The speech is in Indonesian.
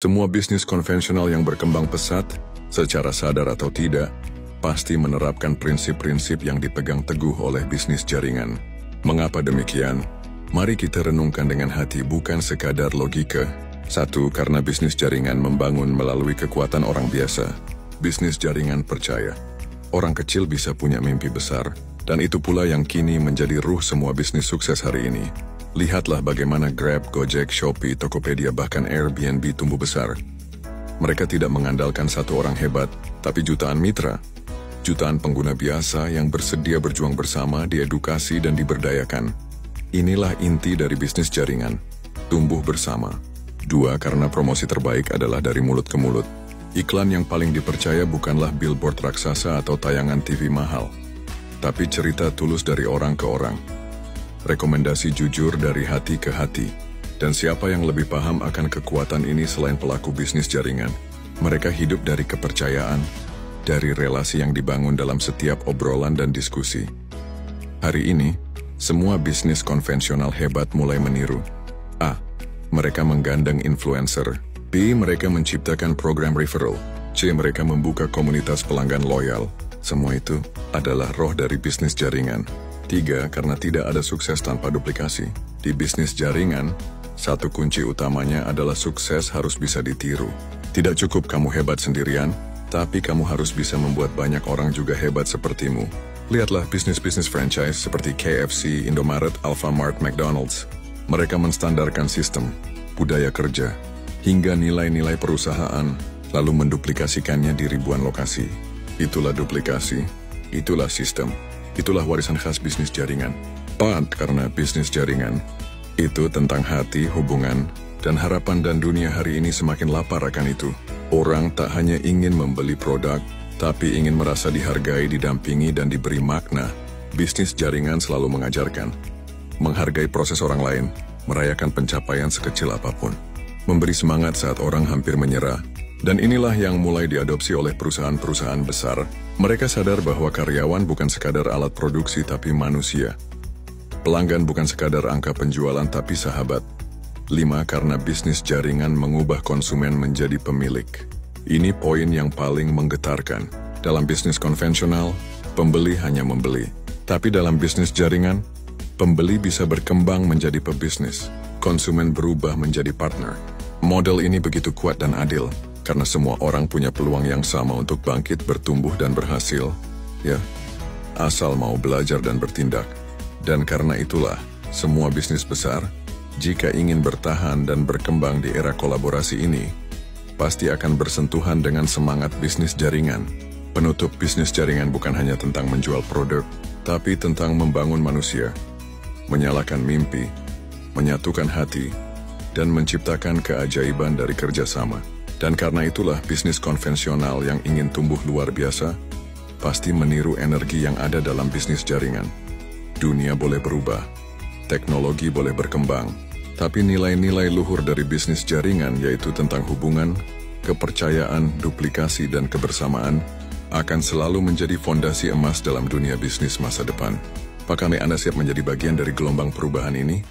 Semua bisnis konvensional yang berkembang pesat, secara sadar atau tidak, pasti menerapkan prinsip-prinsip yang dipegang teguh oleh bisnis jaringan. Mengapa demikian? Mari kita renungkan dengan hati, bukan sekadar logika. 1. Karena bisnis jaringan membangun melalui kekuatan orang biasa. Bisnis jaringan percaya orang kecil bisa punya mimpi besar, dan itu pula yang kini menjadi ruh semua bisnis sukses hari ini. Lihatlah bagaimana Grab, Gojek, Shopee, Tokopedia, bahkan Airbnb tumbuh besar. Mereka tidak mengandalkan satu orang hebat, tapi jutaan mitra. Jutaan pengguna biasa yang bersedia berjuang bersama, diedukasi dan diberdayakan. Inilah inti dari bisnis jaringan, tumbuh bersama. 2. Karena promosi terbaik adalah dari mulut ke mulut. Iklan yang paling dipercaya bukanlah billboard raksasa atau tayangan TV mahal, tapi cerita tulus dari orang ke orang. Rekomendasi jujur dari hati ke hati. Dan siapa yang lebih paham akan kekuatan ini selain pelaku bisnis jaringan? Mereka hidup dari kepercayaan, dari relasi yang dibangun dalam setiap obrolan dan diskusi. Hari ini, semua bisnis konvensional hebat mulai meniru. A. Mereka menggandeng influencer. B. Mereka menciptakan program referral. C. Mereka membuka komunitas pelanggan loyal. Semua itu adalah roh dari bisnis jaringan. 3. Karena tidak ada sukses tanpa duplikasi. Di bisnis jaringan, satu kunci utamanya adalah sukses harus bisa ditiru. Tidak cukup kamu hebat sendirian, tapi kamu harus bisa membuat banyak orang juga hebat sepertimu. Lihatlah bisnis-bisnis franchise seperti KFC, Indomaret, Alfamart, McDonald's. Mereka menstandarkan sistem, budaya kerja, hingga nilai-nilai perusahaan, lalu menduplikasikannya di ribuan lokasi. Itulah duplikasi, itulah sistem, itulah warisan khas bisnis jaringan. 4. Karena bisnis jaringan itu tentang hati, hubungan, dan harapan, dan dunia hari ini semakin lapar akan itu. Orang tak hanya ingin membeli produk, tapi ingin merasa dihargai, didampingi, dan diberi makna. Bisnis jaringan selalu mengajarkan menghargai proses orang lain, merayakan pencapaian sekecil apapun, memberi semangat saat orang hampir menyerah. Dan inilah yang mulai diadopsi oleh perusahaan-perusahaan besar. Mereka sadar bahwa karyawan bukan sekadar alat produksi tapi manusia. Pelanggan bukan sekadar angka penjualan tapi sahabat. 5. Karena bisnis jaringan mengubah konsumen menjadi pemilik. Ini poin yang paling menggetarkan. Dalam bisnis konvensional, pembeli hanya membeli. Tapi dalam bisnis jaringan, pembeli bisa berkembang menjadi pebisnis. Konsumen berubah menjadi partner. Model ini begitu kuat dan adil, karena semua orang punya peluang yang sama untuk bangkit, bertumbuh, dan berhasil. Ya, asal mau belajar dan bertindak. Dan karena itulah, semua bisnis besar, jika ingin bertahan dan berkembang di era kolaborasi ini, pasti akan bersentuhan dengan semangat bisnis jaringan. Penutup, bisnis jaringan bukan hanya tentang menjual produk, tapi tentang membangun manusia, menyalakan mimpi, menyatukan hati, dan menciptakan keajaiban dari kerjasama. Dan karena itulah bisnis konvensional yang ingin tumbuh luar biasa, pasti meniru energi yang ada dalam bisnis jaringan. Dunia boleh berubah, teknologi boleh berkembang, tapi nilai-nilai luhur dari bisnis jaringan, yaitu tentang hubungan, kepercayaan, duplikasi, dan kebersamaan, akan selalu menjadi fondasi emas dalam dunia bisnis masa depan. Apakah Anda siap menjadi bagian dari gelombang perubahan ini?